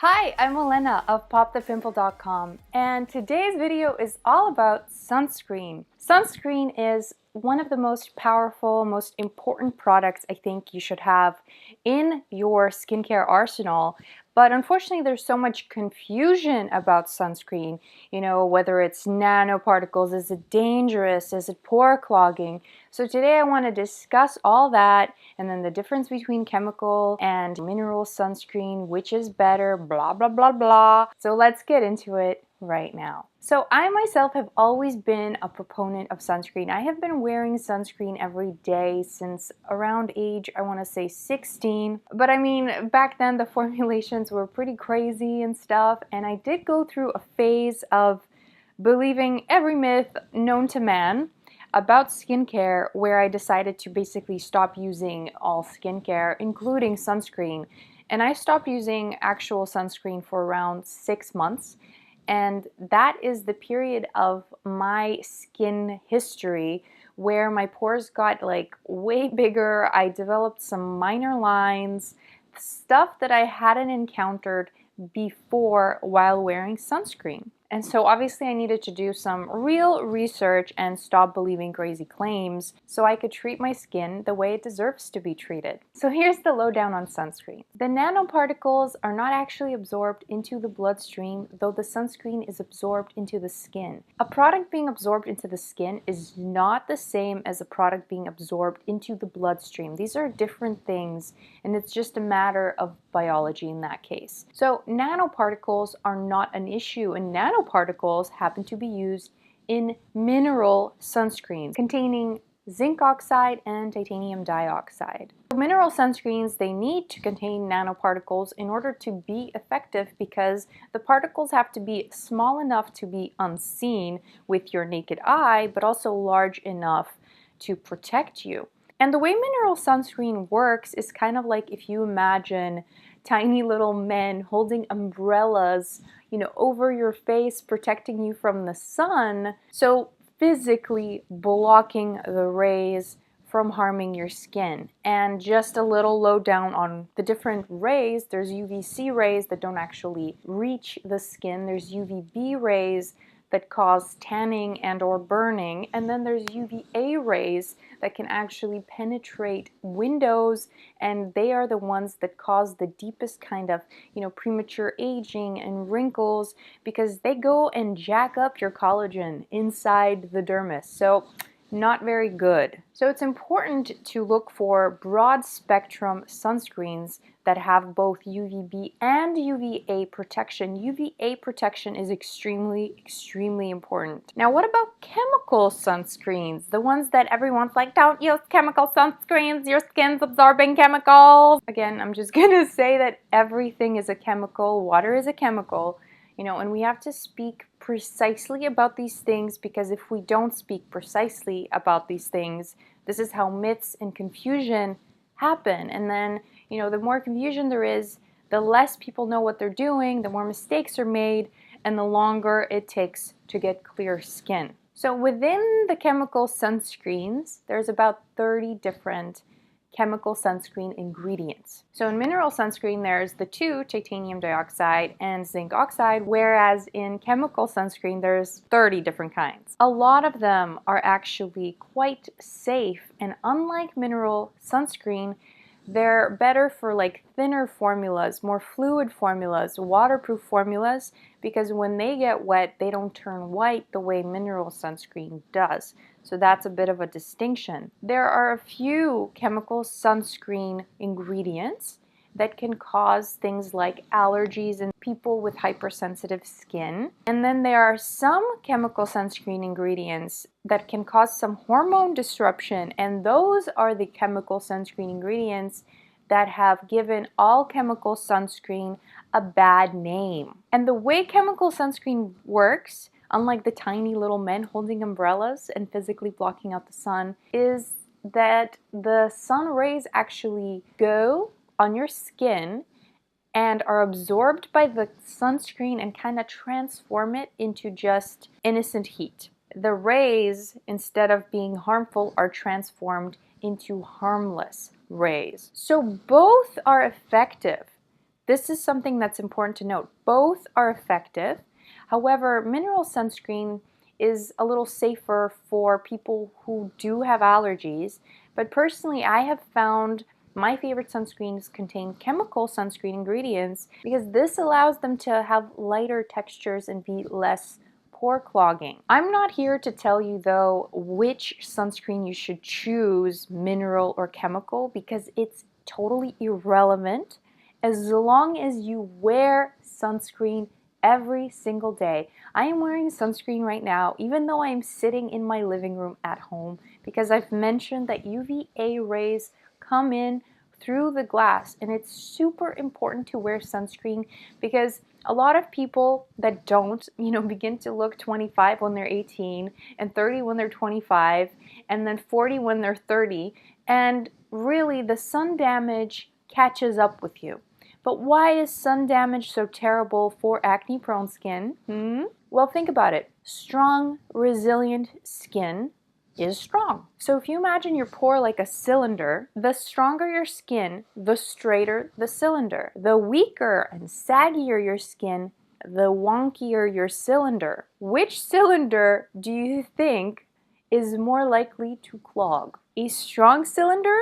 Hi, I'm Olena of popthepimple.com, and today's video is all about sunscreen. Sunscreen is one of the most powerful, most important products I think you should have in your skincare arsenal. But unfortunately, there's so much confusion about sunscreen. You know, whether it's nanoparticles, is it dangerous, is it pore clogging? So today I want to discuss all that and then the difference between chemical and mineral sunscreen, which is better, blah, blah, blah, blah. So let's get into it right now. So I myself have always been a proponent of sunscreen. I have been wearing sunscreen every day since around age, I want to say 16. But I mean, back then the formulations were pretty crazy and stuff, and I did go through a phase of believing every myth known to man about skincare, where I decided to basically stop using all skincare, including sunscreen. And I stopped using actual sunscreen for around 6 months. And that is the period of my skin history where my pores got like way bigger. I developed some minor lines, stuff that I hadn't encountered before while wearing sunscreen. And so obviously I needed to do some real research and stop believing crazy claims so I could treat my skin the way it deserves to be treated. So here's the lowdown on sunscreen. The nanoparticles are not actually absorbed into the bloodstream, though the sunscreen is absorbed into the skin. A product being absorbed into the skin is not the same as a product being absorbed into the bloodstream. These are different things, and it's just a matter of biology in that case. So nanoparticles are not an issue, and nanoparticles happen to be used in mineral sunscreens containing zinc oxide and titanium dioxide. Mineral sunscreens, they need to contain nanoparticles in order to be effective because the particles have to be small enough to be unseen with your naked eye, but also large enough to protect you. And the way mineral sunscreen works is kind of like if you imagine tiny little men holding umbrellas, over your face, protecting you from the sun. So physically blocking the rays from harming your skin. And just a little lowdown on the different rays. There's UVC rays that don't actually reach the skin. There's UVB rays that cause tanning and or burning, and then there's UVA rays that can actually penetrate windows, and they are the ones that cause the deepest kind of premature aging and wrinkles, because they go and jack up your collagen inside the dermis. So not very good. So it's important to look for broad spectrum sunscreens that have both UVB and UVA protection. UVA protection is extremely important. Now, what about chemical sunscreens? The ones that everyone's like, don't use chemical sunscreens, your skin's absorbing chemicals. Again, I'm just gonna say that everything is a chemical, water is a chemical. And we have to speak precisely about these things, because if we don't speak precisely about these things, this is how myths and confusion happen. And then, the more confusion there is, the less people know what they're doing, the more mistakes are made, and the longer it takes to get clear skin. So within the chemical sunscreens, there's about 30 different chemical sunscreen ingredients. So in mineral sunscreen, there's the two, titanium dioxide and zinc oxide, whereas in chemical sunscreen, there's 30 different kinds. A lot of them are actually quite safe, and unlike mineral sunscreen, they're better for like thinner formulas, more fluid formulas, waterproof formulas, because when they get wet, they don't turn white the way mineral sunscreen does. So that's a bit of a distinction. There are a few chemical sunscreen ingredients that can cause things like allergies in people with hypersensitive skin. And then there are some chemical sunscreen ingredients that can cause some hormone disruption, and those are the chemical sunscreen ingredients that have given all chemical sunscreen a bad name. And the way chemical sunscreen works, unlike the tiny little men holding umbrellas and physically blocking out the sun, is that the sun rays actually go on your skin and are absorbed by the sunscreen and kind of transform it into just innocent heat. The rays, instead of being harmful, are transformed into harmless rays. So both are effective. This is something that's important to note. Both are effective. However, mineral sunscreen is a little safer for people who do have allergies. But personally, I have found my favorite sunscreens contain chemical sunscreen ingredients because this allows them to have lighter textures and be less pore clogging. I'm not here to tell you though which sunscreen you should choose, mineral or chemical, because it's totally irrelevant as long as you wear sunscreen every single day. I am wearing sunscreen right now even though I am sitting in my living room at home because I've mentioned that UVA rays come in through the glass, and it's super important to wear sunscreen because a lot of people that don't, begin to look 25 when they're 18 and 30 when they're 25 and then 40 when they're 30, and really the sun damage catches up with you. But why is sun damage so terrible for acne-prone skin? Well, think about it. Strong, resilient skin is strong. So if you imagine your pore like a cylinder, the stronger your skin, the straighter the cylinder. The weaker and saggier your skin, the wonkier your cylinder. Which cylinder do you think is more likely to clog? A strong cylinder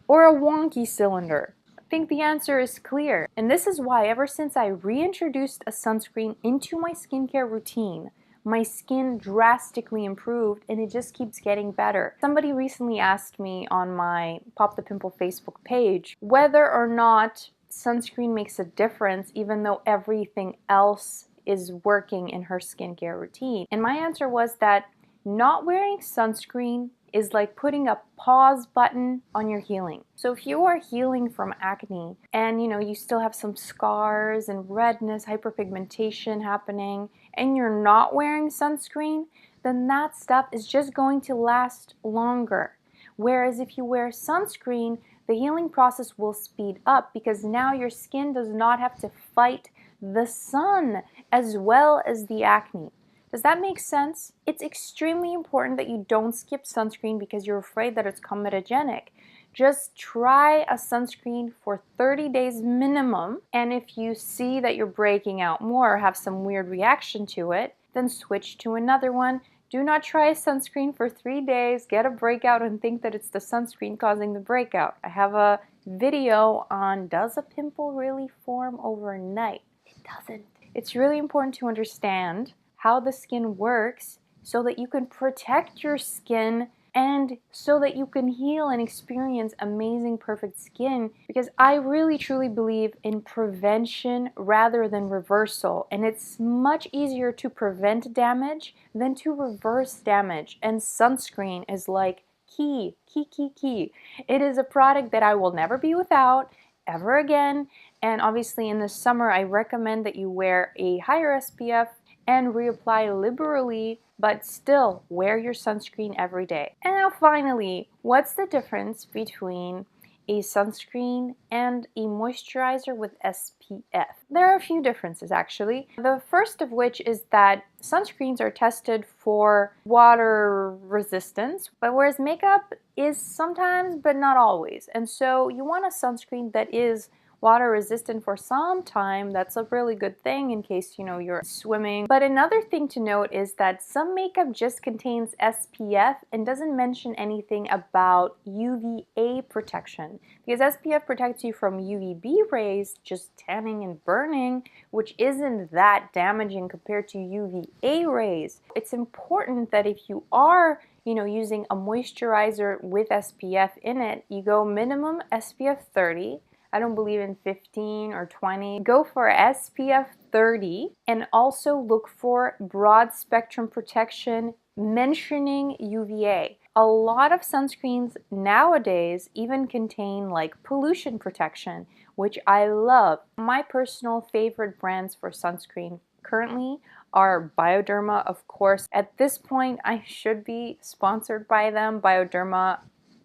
or a wonky cylinder? I think the answer is clear. And this is why ever since I reintroduced a sunscreen into my skincare routine, my skin drastically improved and it just keeps getting better. Somebody recently asked me on my Pop the Pimple Facebook page whether or not sunscreen makes a difference even though everything else is working in her skincare routine. And my answer was that not wearing sunscreen is like putting a pause button on your healing. So if you are healing from acne and you still have some scars and redness, hyperpigmentation happening, and you're not wearing sunscreen, then that stuff is just going to last longer. Whereas if you wear sunscreen, the healing process will speed up because now your skin does not have to fight the sun as well as the acne. Does that make sense? It's extremely important that you don't skip sunscreen because you're afraid that it's comedogenic. Just try a sunscreen for 30 days minimum, and if you see that you're breaking out more or have some weird reaction to it, then switch to another one. Do not try a sunscreen for 3 days, get a breakout, and think that it's the sunscreen causing the breakout. I have a video on does a pimple really form overnight? It doesn't. It's really important to understand how the skin works so that you can protect your skin and so that you can heal and experience amazing, perfect skin, because I really truly believe in prevention rather than reversal, and it's much easier to prevent damage than to reverse damage, and sunscreen is like key. It is a product that I will never be without ever again, and obviously in the summer I recommend that you wear a higher SPF and reapply liberally, but still wear your sunscreen every day. And now finally, what's the difference between a sunscreen and a moisturizer with SPF? There are a few differences actually. The first of which is that sunscreens are tested for water resistance, but whereas makeup is sometimes but not always. And so you want a sunscreen that is water resistant for some time. That's a really good thing in case you're swimming. But another thing to note is that some makeup just contains SPF and doesn't mention anything about UVA protection, because SPF protects you from UVB rays, just tanning and burning, which isn't that damaging compared to UVA rays. It's important that if you are using a moisturizer with SPF in it, you go minimum SPF 30. I don't believe in 15 or 20. Go for SPF 30 and also look for broad spectrum protection mentioning UVA. A lot of sunscreens nowadays even contain like pollution protection, which I love. My personal favorite brands for sunscreen currently are Bioderma, of course. At this point, I should be sponsored by them. Bioderma,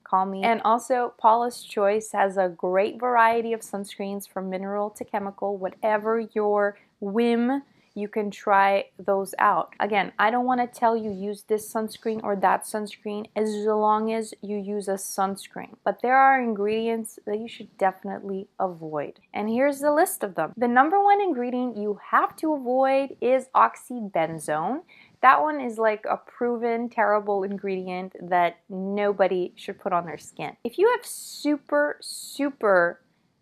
call me. And also, Paula's Choice has a great variety of sunscreens from mineral to chemical, whatever your whim you can try those out. Again, I don't want to tell you use this sunscreen or that sunscreen as long as you use a sunscreen. But there are ingredients that you should definitely avoid. And here's the list of them. The number one ingredient you have to avoid is Oxybenzone. That one is like a proven terrible ingredient that nobody should put on their skin. If you have super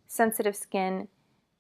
sensitive skin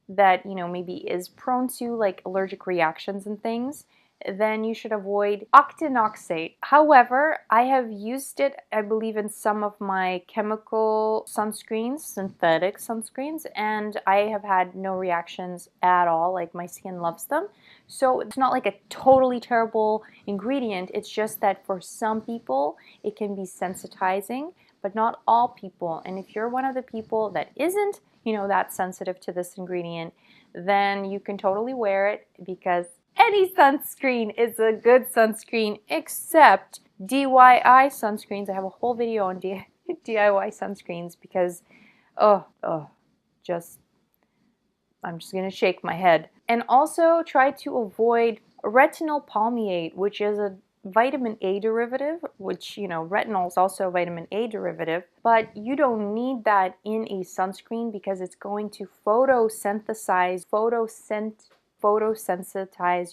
that, you know, maybe is prone to like allergic reactions and things, then you should avoid octinoxate. However, I have used it, I believe, in some of my chemical sunscreens, synthetic sunscreens, and I have had no reactions at all. Like, my skin loves them. So it's not like a totally terrible ingredient. It's just that for some people, it can be sensitizing, but not all people. And if you're one of the people that isn't, you know, that sensitive to this ingredient, then you can totally wear it, because any sunscreen is a good sunscreen except DIY sunscreens. I have a whole video on DIY sunscreens because, I'm just gonna shake my head. And also try to avoid retinol palmiate, which is a vitamin A derivative, which, you know, retinol is also a vitamin A derivative, but you don't need that in a sunscreen because it's going to photosensitize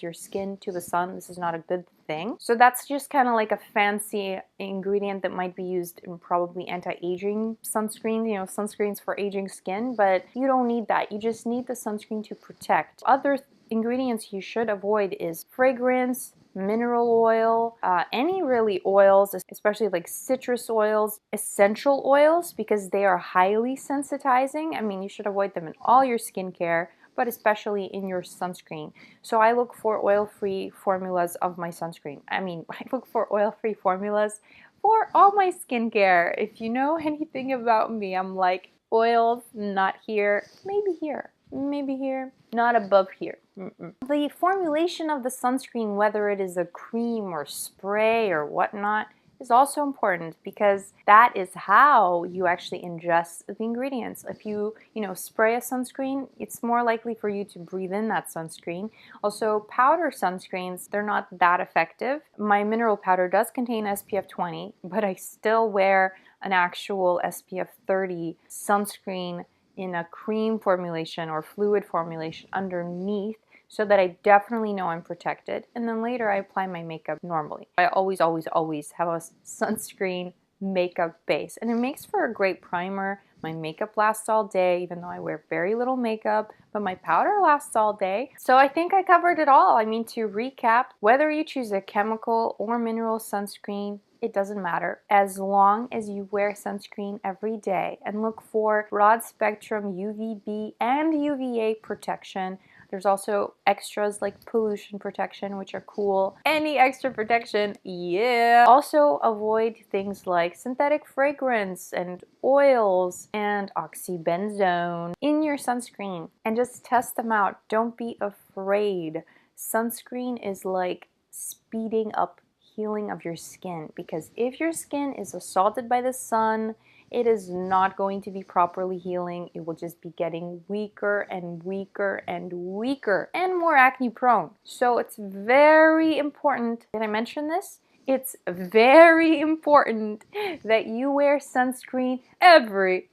your skin to the sun. This is not a good thing. So that's just kind of like a fancy ingredient that might be used in probably anti-aging sunscreens, you know, sunscreens for aging skin, but you don't need that. You just need the sunscreen to protect. Other ingredients you should avoid is fragrance, mineral oil, any really oils, especially like citrus oils, essential oils, because they are highly sensitizing. I mean, you should avoid them in all your skincare, but especially in your sunscreen. So I look for oil-free formulas of my sunscreen. I mean, I look for oil-free formulas for all my skincare. If you know anything about me, I'm like, oils, not here, maybe here. Maybe here, not above here. The formulation of the sunscreen, whether it is a cream or spray or whatnot, is also important, because that is how you actually ingest the ingredients. If you spray a sunscreen, it's more likely for you to breathe in that sunscreen. Also, powder sunscreens, they're not that effective. My mineral powder does contain SPF 20, but I still wear an actual SPF 30 sunscreen in a cream formulation or fluid formulation underneath, so that I definitely know I'm protected. And then later I apply my makeup normally. I always have a sunscreen makeup base, and it makes for a great primer. My makeup lasts all day, even though I wear very little makeup, but my powder lasts all day. So I think I covered it all. I mean, to recap, whether you choose a chemical or mineral sunscreen, it doesn't matter, as long as you wear sunscreen every day and look for broad spectrum UVB and UVA protection. There's also extras like pollution protection, which are cool. Any extra protection, yeah. Also avoid things like synthetic fragrance and oils and oxybenzone in your sunscreen, and just test them out. Don't be afraid. Sunscreen is like speeding up healing of your skin, because if your skin is assaulted by the sun, it is not going to be properly healing. It will just be getting weaker and weaker and weaker and more acne prone. So it's very important. Did I mention this? It's very important that you wear sunscreen every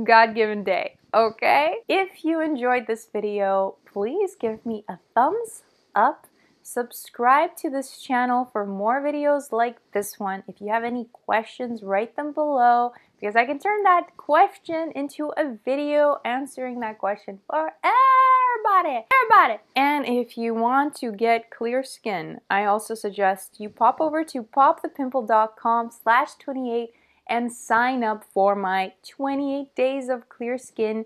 God-given day, okay? If you enjoyed this video, please give me a thumbs up. Subscribe to this channel for more videos like this one. If you have any questions, write them below, because I can turn that question into a video answering that question for everybody. And if you want to get clear skin, I also suggest you pop over to popthepimple.com/28 and sign up for my 28 days of clear skin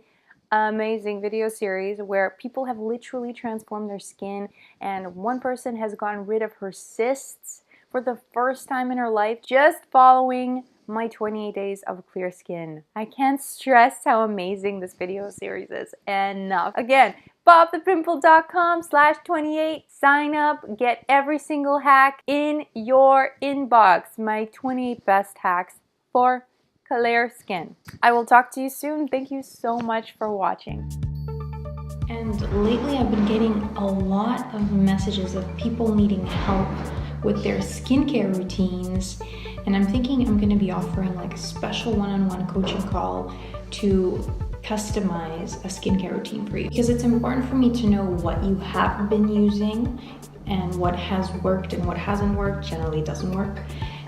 amazing video series, where people have literally transformed their skin, and one person has gotten rid of her cysts for the first time in her life just following my 28 days of clear skin. I can't stress how amazing this video series is enough. Again, popthepimple.com/28. Sign up, get every single hack in your inbox. My 28 best hacks for clear skin. I will talk to you soon. Thank you so much for watching. And And lately I've been getting a lot of messages of people needing help with their skincare routines, and I'm thinking I'm going to be offering like a special one-on-one coaching call to customize a skincare routine for you, because it's important for me to know what you have been using and what has worked and what hasn't worked, generally doesn't work,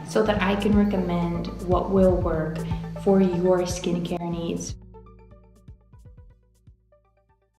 so that I can recommend what will work for your skincare needs.